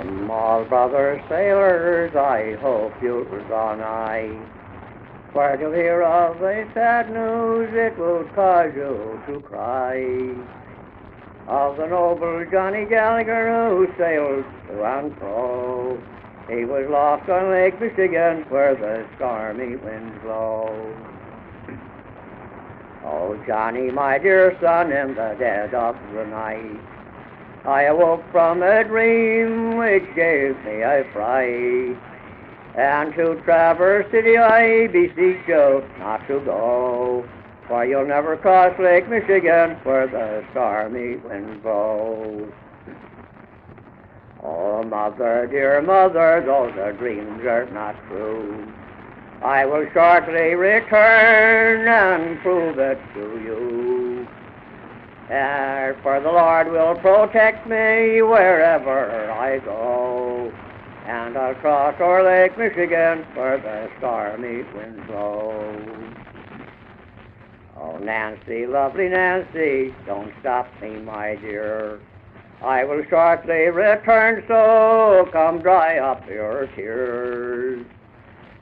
Small brother sailors, I hope you'll draw nigh, for to hear of the sad news it will cause you to cry, of the noble Johnny Gallagher who sailed to and fro. He was lost on Lake Michigan where the stormy winds blow. Oh, Johnny, my dear son, in the dead of the night, I awoke from a dream which gave me a fright, and to Traverse City I beseech you not to go, for you'll never cross Lake Michigan where the stormy winds blow. Oh, mother, dear mother, though the dreams are not true, I will shortly return and prove it to you. For the Lord will protect me wherever I go, and I'll cross o'er Lake Michigan where the stormy winds blow. Oh, Nancy, lovely Nancy, don't stop me, my dear. I will shortly return, so come dry up your tears.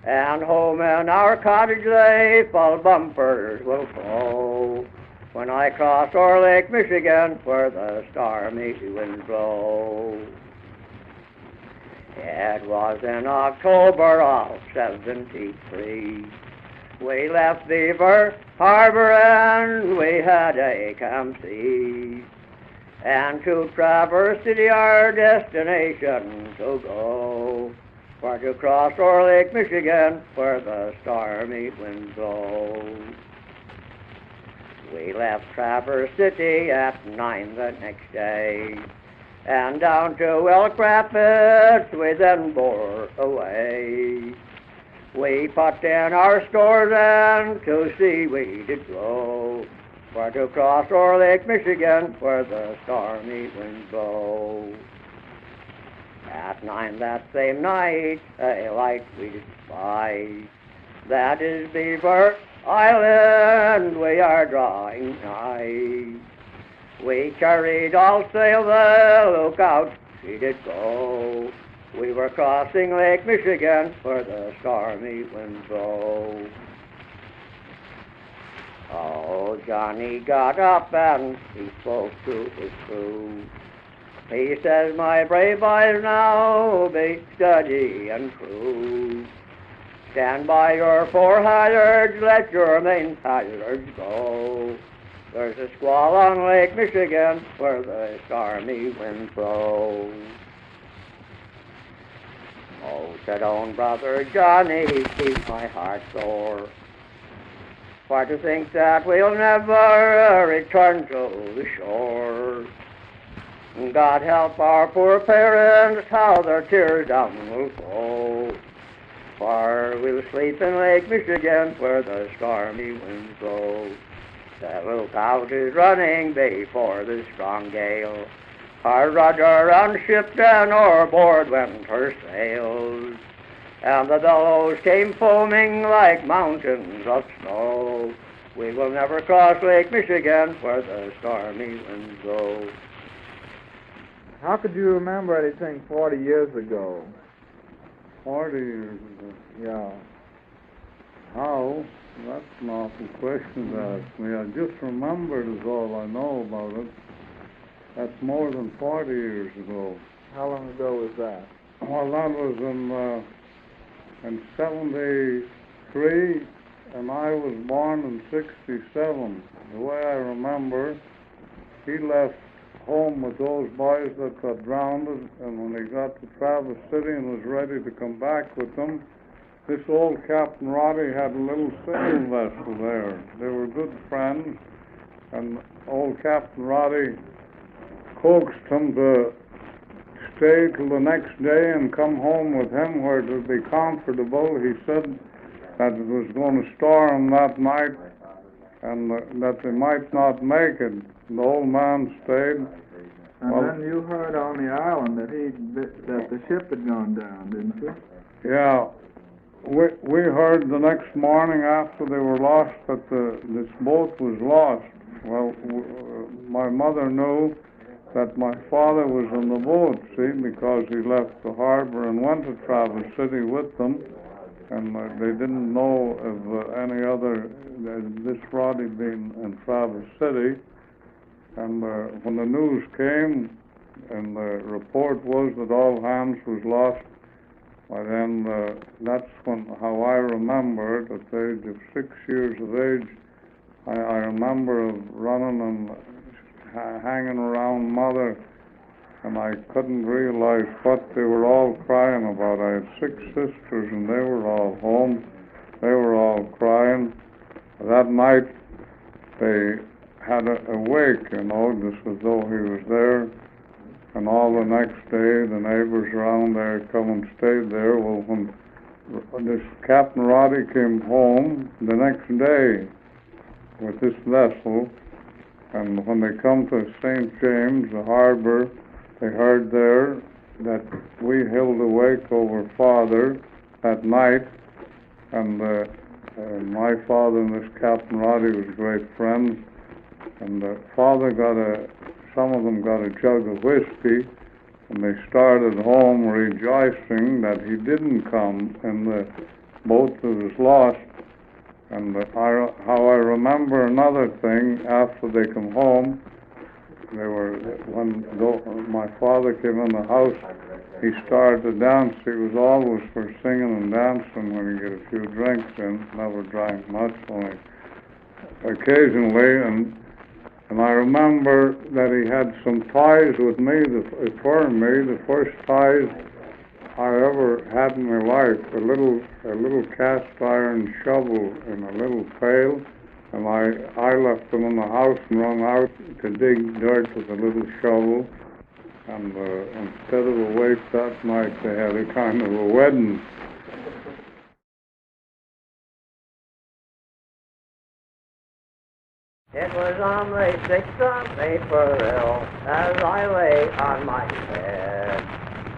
And home in our cottage they full bumpers will flow when I cross o'er Lake Michigan where the stormy winds blow. It was in October of '73. We left Beaver Harbor and we had a camp sea, and to Traverse City our destination to go, for to cross o'er Lake Michigan where the stormy winds blow. We left Traverse City at 9 the next day, and down to Elk Rapids we then bore away. We put in our stores and to sea we did go, for to cross o'er Lake Michigan where the stormy winds blow. At 9 that same night, a light we did spy. That is Beaver Island, we are drawing nigh. We carried all sail, the lookout she did go. We were crossing Lake Michigan where the stormy winds blow. Oh, Johnny got up and he spoke to his crew. He says, my brave boys, now be steady and true. Stand by your fore halyards, let your main halyards go. There's a squall on Lake Michigan where the stormy winds blow. Oh, said own brother Johnny, keep my heart sore, for to think that we'll never return to the shore. God help our poor parents, how their tears down will flow, for we'll sleep in Lake Michigan where the stormy winds blow. The lookout is running before the strong gale, our rudder unshipped and o'erboard went her sails, and the billows came foaming like mountains of snow. We will never cross Lake Michigan where the stormy winds blow. How could you remember anything 40 years ago? 40 years ago? Yeah. How? That's an awful question to ask me. I just remembered is all I know about it. That's more than 40 years ago. How long ago was that? Well, that was in 73, and I was born in 67. The way I remember, he left home with those boys that got drowned, and when he got to Traverse City and was ready to come back with them, this old Captain Roddy had a little sailing vessel there. They were good friends, and old Captain Roddy coaxed him to stay till the next day and come home with him where it would be comfortable. He said that it was going to storm that night and that they might not make it. The old man stayed. And then you heard on the island that the ship had gone down, didn't you? Yeah. We heard the next morning after they were lost that this boat was lost. Well, my mother knew that my father was in the boat, see, because he left the harbor and went to Traverse City with them, and they didn't know of any other, this Roddy being in Traverse City. And when the news came, and the report was that all hands was lost, well, then that's how I remember it. At the age of 6 years of age, I remember of running and hanging around Mother, and I couldn't realize what they were all crying about. I had 6 sisters, and they were all home. They were all crying. That night, they had a wake, just as though he was there. And all the next day, the neighbors around there come and stayed there. Well, when this Captain Roddy came home the next day with this vessel, and when they come to St. James, the harbor, they heard there that we held a wake over Father that night, and my father and this Captain Roddy was great friends, and Father some of them got a jug of whiskey, and they started home rejoicing that he didn't come in the boat that was lost. And how I remember another thing, after they come home, when my father came in the house, he started to dance. He was always for singing and dancing when he get a few drinks in. Never drank much, only occasionally. And I remember that he had some ties with me, for me, the first ties I ever had in my life, a little cast iron shovel in a little pail, and I left them in the house and run out to dig dirt with a little shovel, and instead of a wake that night, they had a kind of a wedding. It was on the 6th of April as I lay on my bed,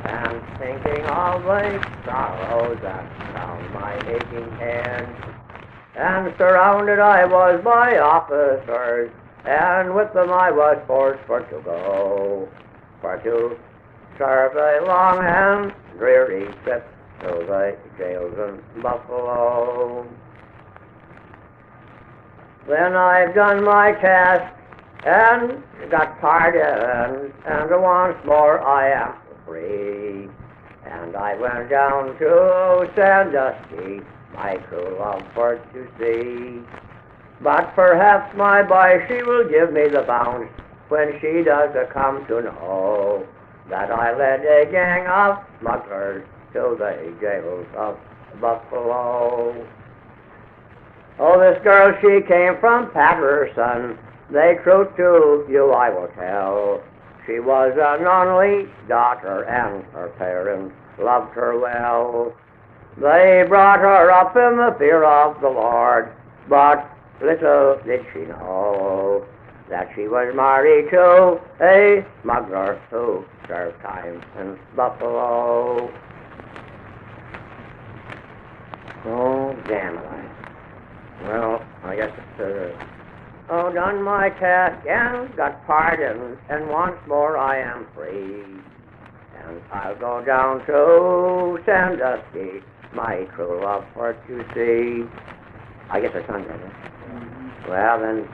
and thinking of the sorrows that found my aching head. And surrounded I was by officers, and with them I was forced for to go, for to serve a long and dreary trip to the jails in Buffalo. Then I've done my task and got pardoned, and once more I am free. And I went down to Sandusky, my true love for to see. But perhaps my boy, she will give me the bounce when she does come to know that I led a gang of smugglers to the jails of Buffalo. Oh, this girl, she came from Patterson. The truth to you I will tell. She was an only daughter, and her parents loved her well. They brought her up in the fear of the Lord, but little did she know that she was married to a smuggler who served time in Buffalo. Oh, damn it. Well, I guess it's, oh, done my task and got pardoned, and once more I am free. And I'll go down to Sandusky, my true love for to see. I guess it's Sunday, then. Well, then,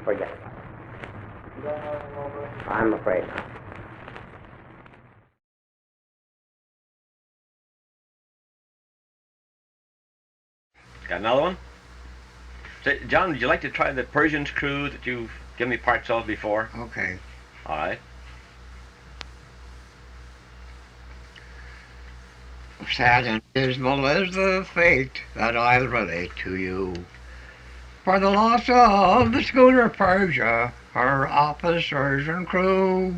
forget it. I'm afraid not. Got another one? Say, John, would you like to try the Persian screw that you've given me parts of before? Okay. All right. Sad and dismal is the fate that I'll relate to you. For the loss of the schooner Persia, her officers and crew,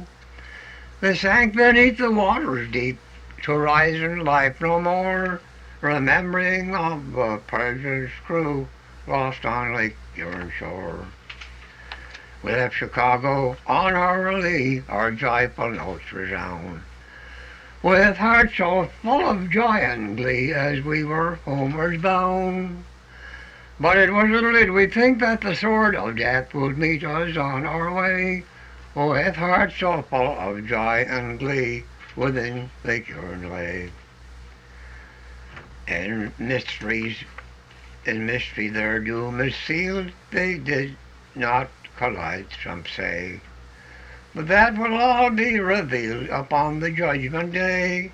they sank beneath the waters deep to rise in life no more, remembering of the Persia's crew lost on Lake Erie shore. We left Chicago on our lee, our joyful notes resound, with hearts so full of joy and glee as we were homewards bound. But it was little did we think that the sword of death would meet us on our way, with hearts so full of joy and glee within Lake Huron lay. And in mystery their doom is sealed, they did not collide, some say. But that will all be revealed upon the judgment day,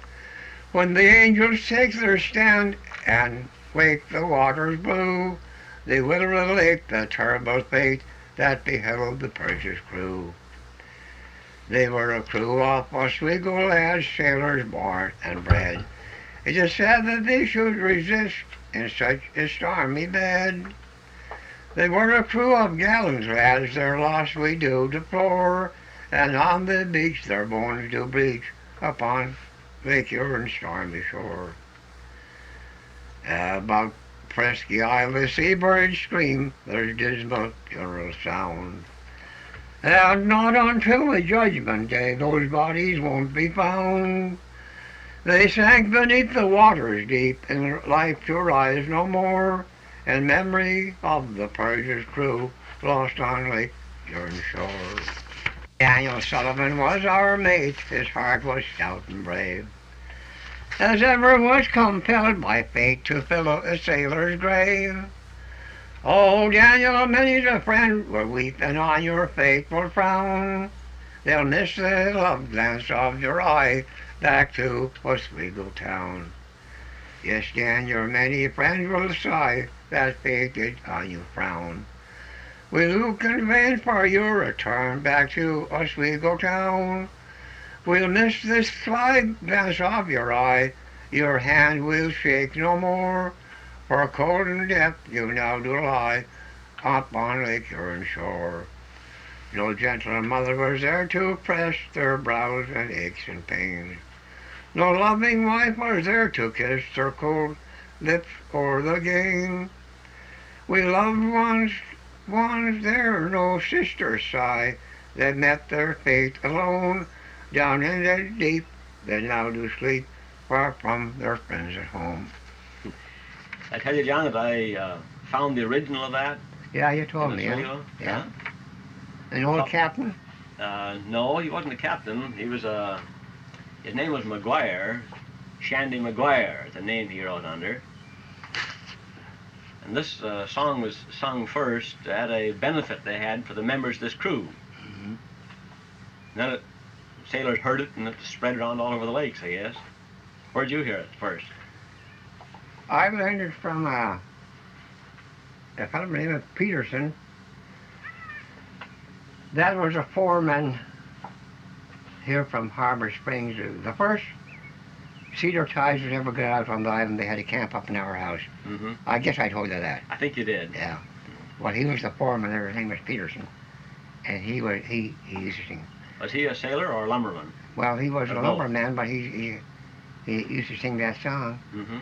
when the angels take their stand and wake the waters blue. They will relate the terrible fate that beheld the Persia's crew. They were a crew of Oswego lads, sailors born and bred. It is sad that they should resist in such a stormy bed. They were a crew of gallant lads, their loss we do deplore, and on the beach their bones do bleach upon Lake Huron's stormy shore. About Presky Isle the seabirds scream their dismal funeral sound. And not until the judgment day those bodies won't be found. They sank beneath the waters deep, in life to rise no more, in memory of the Persia's crew lost on Lake Huron shore. Daniel Sullivan was our mate, his heart was stout and brave, as ever was compelled by fate to fill a sailor's grave. Oh, Daniel, many's a friend will weep, and on your fateful frown they'll miss the love glance of your eye back to Oswego town. Yes, Daniel, many friends will sigh that fate did on you frown. We look in vain for your return back to Oswego town. We'll miss this sly glance of your eye, your hand will shake no more, for cold and death you now do lie upon Lake Huron shore. No gentle mother was there to press their brows and aches and pains. No loving wife was there to kiss their cold lips o'er the gain. We loved ones there, no sisters sigh, that met their fate alone, down in the deep, that now do sleep far from their friends at home. I tell you, John, that I found the original of that. Yeah, you told me. Yeah. An old captain? No, he wasn't a captain. He was his name was McGuire, Shandy McGuire, the name he wrote under. And this song was sung first at a benefit they had for the members of this crew. Mm-hmm. Then sailors heard it and it spread around all over the lakes, I guess. Where'd you hear it first? I learned it from a fellow named Peterson. That was a foreman here from Harbor Springs. The first cedar ties that ever got out on the island, they had to camp up in our house. Mm-hmm. I guess I told you that. I think you did. Yeah. Well, he was the foreman there. His name was Peterson. And he used to sing. Was he a sailor or a lumberman? Well, he was Or a both? lumberman, but he used to sing that song. Mm-hmm.